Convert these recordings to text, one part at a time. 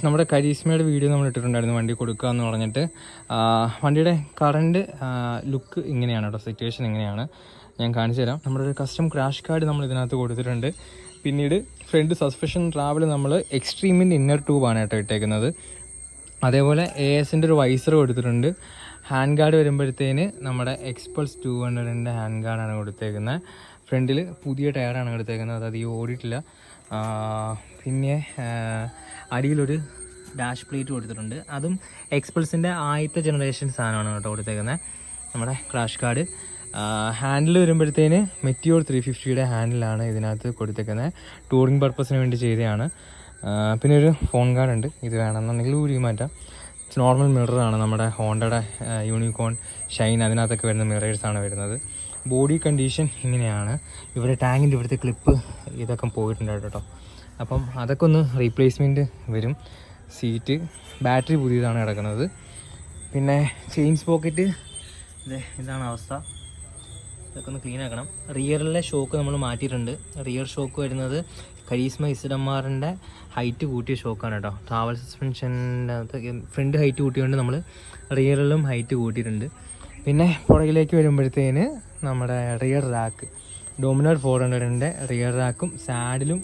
നമ്മുടെ കരീസ്മയുടെ വീഡിയോ നമ്മൾ ഇട്ടിട്ടുണ്ടായിരുന്നു വണ്ടി കൊടുക്കുക എന്ന് പറഞ്ഞിട്ട്. വണ്ടിയുടെ കറണ്ട് ലുക്ക് ഇങ്ങനെയാണ് കേട്ടോ, സിറ്റുവേഷൻ ഇങ്ങനെയാണ്, ഞാൻ കാണിച്ചു തരാം. നമ്മുടെ ഒരു കസ്റ്റം ക്രാഷ് കാർഡ് നമ്മൾ ഇതിനകത്ത് കൊടുത്തിട്ടുണ്ട്. പിന്നീട് ഫ്രണ്ട് സസ്പെൻഷൻ ട്രാവൽ നമ്മൾ എക്സ്ട്രീമിൻ്റെ ഇന്നർ ട്യൂബാണ് കേട്ടോ ഇട്ടേക്കുന്നത്. അതേപോലെ AS-ൻ്റെ ഒരു വൈസർ കൊടുത്തിട്ടുണ്ട്. ഹാൻഡ് ഗാർഡ് വരുമ്പോഴത്തേന് നമ്മുടെ എക്സ്പൾസ് 200ൻ്റെ ഹാൻഡ് ഗാർഡാണ് കൊടുത്തേക്കുന്നത്. ഫ്രണ്ടിൽ പുതിയ ടയറാണ് കൊടുത്തേക്കുന്നത്, അത് അധികം ഓടിയിട്ടില്ല. പിന്നെ അടിയിലൊരു ഡാഷ് പ്ലേറ്റ് കൊടുത്തിട്ടുണ്ട്, അതും എക്സ്പൾസിൻ്റെ ആദ്യത്തെ ജനറേഷൻ സാധനമാണ് കേട്ടോ കൊടുത്തേക്കുന്നത്. നമ്മുടെ ക്രാഷ് കാർഡ് ഹാൻഡിൽ വരുമ്പോഴത്തേന് മെറ്റിയോർ 350യുടെ ഹാൻഡിലാണ് ഇതിനകത്ത് കൊടുത്തേക്കുന്നത്. ടൂറിങ് പർപ്പസിന് വേണ്ടി ചെയ്തതാണ്. പിന്നെ ഒരു ഫോൺ ഗാർഡ് ഉണ്ട്, ഇത് വേണമെന്നുണ്ടെങ്കിൽ ഊരി മാറ്റാം. നോർമൽ മിററാണ് നമ്മുടെ ഹോണ്ടയുടെ യൂണിക്കോൺ ഷൈൻ, അതിനകത്തൊക്കെ വരുന്ന മിറേഴ്സാണ് വരുന്നത്. ബോഡി കണ്ടീഷൻ ഇങ്ങനെയാണ്. ഇവിടെ ടാങ്കിൻ്റെ ഇവിടുത്തെ ക്ലിപ്പ് ഇതൊക്കെ പോയിട്ടുണ്ട് കേട്ടോ, അപ്പം അതൊക്കെ ഒന്ന് റീപ്ലേസ്മെൻറ്റ് വരും. സീറ്റ്, ബാറ്ററി പുതിയതാണ് കിടക്കുന്നത്. പിന്നെ ചെയിൻസ് പോക്കറ്റ് ഇതാണ് അവസ്ഥ, ഇതൊക്കെ ഒന്ന് ക്ലീൻ ആക്കണം. റിയറിലെ ഷോക്ക് നമ്മൾ മാറ്റിയിട്ടുണ്ട്. റിയർ ഷോക്ക് വരുന്നത് കരീസ്മ ZMR-ൻ്റെ ഹൈറ്റ് കൂട്ടിയ ഷോക്കാണ് കേട്ടോ. ട്രാവൽ സസ്പെൻഷൻ്റെ അകത്ത് ഫ്രണ്ട് ഹൈറ്റ് കൂട്ടിയുകൊണ്ട് നമ്മൾ റിയറിലും ഹൈറ്റ് കൂട്ടിയിട്ടുണ്ട്. പിന്നെ പുറകിലേക്ക് വരുമ്പോഴത്തേന് നമ്മുടെ റിയർ റാക്ക് ഡോമിനർ 400ൻ്റെ റിയർ റാക്കും സാഡിലും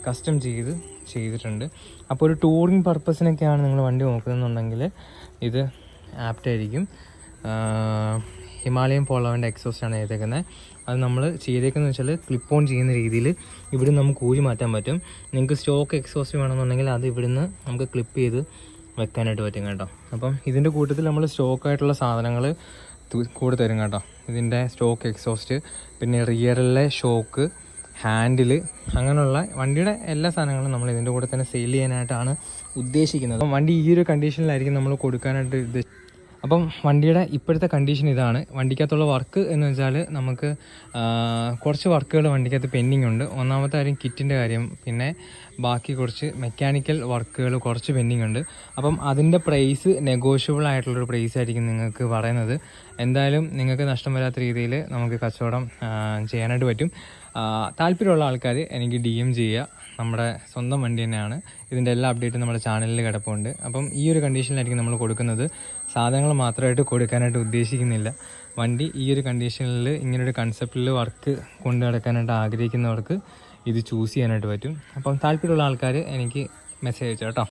കസ്റ്റം ചെയ്തിട്ടുണ്ട്. അപ്പോൾ ഒരു ടൂറിങ് പർപ്പസിനൊക്കെയാണ് നിങ്ങൾ വണ്ടി നോക്കുന്നതെന്നുണ്ടെങ്കിൽ ഇത് ആപ്റ്റായിരിക്കും. ഹിമാലയൻ പോളോവിൻ്റെ എക്സോസ്റ്റാണ് ചെയ്തേക്കുന്നത്. അത് നമ്മൾ ചെയ്തേക്കുന്നത് വെച്ചാൽ ക്ലിപ്പ് ഓൺ ചെയ്യുന്ന രീതിയിൽ ഇവിടുന്ന് നമുക്ക് ഊരി മാറ്റാൻ പറ്റും. നിങ്ങൾക്ക് സ്റ്റോക്ക് എക്സോസ്റ്റ് വേണമെന്നുണ്ടെങ്കിൽ അത് ഇവിടുന്ന് നമുക്ക് ക്ലിപ്പ് ചെയ്ത് വെക്കാനായിട്ട് പറ്റും കേട്ടോ. അപ്പം ഇതിൻ്റെ കൂട്ടത്തിൽ നമ്മൾ സ്റ്റോക്കായിട്ടുള്ള സാധനങ്ങൾ കൂടെ തരും കേട്ടോ. ഇതിൻ്റെ സ്റ്റോക്ക് എക്സോസ്റ്റ്, പിന്നെ റിയറിലെ ഷോക്ക്, ഹാൻഡിൽ, അങ്ങനെയുള്ള വണ്ടിയുടെ എല്ലാ സാധനങ്ങളും നമ്മൾ ഇതിൻ്റെ കൂടെ തന്നെ സെയിൽ ചെയ്യാനായിട്ടാണ് ഉദ്ദേശിക്കുന്നത്. അപ്പം വണ്ടി ഈ ഒരു കണ്ടീഷനിലായിരിക്കും നമ്മൾ കൊടുക്കാനായിട്ട് അപ്പം വണ്ടിയുടെ ഇപ്പോഴത്തെ കണ്ടീഷൻ ഇതാണ്. വണ്ടിക്കകത്തുള്ള വർക്ക് എന്ന് വെച്ചാൽ നമുക്ക് കുറച്ച് വർക്കുകൾ വണ്ടിക്കകത്ത് പെൻഡിങ് ഉണ്ട്. ഒന്നാമത്തെ കാര്യം കിറ്റിൻ്റെ കാര്യം, പിന്നെ ബാക്കി കുറച്ച് മെക്കാനിക്കൽ വർക്കുകൾ കുറച്ച് പെൻഡിങ് ഉണ്ട്. അപ്പം അതിൻ്റെ പ്രൈസ് നെഗോഷ്യബിൾ ആയിട്ടുള്ളൊരു പ്രൈസ് ആയിരിക്കും നിങ്ങൾക്ക് പറയുന്നത്. എന്തായാലും നിങ്ങൾക്ക് നഷ്ടം വരാത്ത രീതിയിൽ നമുക്ക് കച്ചവടം ചെയ്യാനായിട്ട് പറ്റും. താല്പര്യമുള്ള ആൾക്കാർ എനിക്ക് DM ചെയ്യുക. നമ്മുടെ സ്വന്തം വണ്ടി തന്നെയാണ്. ഇതിൻ്റെ എല്ലാ അപ്ഡേറ്റും നമ്മുടെ ചാനലിൽ കിടപ്പുണ്ട്. അപ്പം ഈ ഒരു കണ്ടീഷനിലായിരിക്കും നമ്മൾ കൊടുക്കുന്നത്. സാധനങ്ങൾ മാത്രമായിട്ട് കൊടുക്കാനായിട്ട് ഉദ്ദേശിക്കുന്നില്ല. വണ്ടി ഈ ഒരു കണ്ടീഷനിൽ ഇങ്ങനൊരു കൺസെപ്റ്റിൽ വർക്ക് കൊണ്ടു നടക്കാനായിട്ട് ആഗ്രഹിക്കുന്നവർക്ക് ഇത് ചൂസ് ചെയ്യാനായിട്ട് പറ്റും. അപ്പം താല്പര്യമുള്ള ആൾക്കാർ എനിക്ക് മെസ്സേജ് അയച്ചോ കേട്ടോ.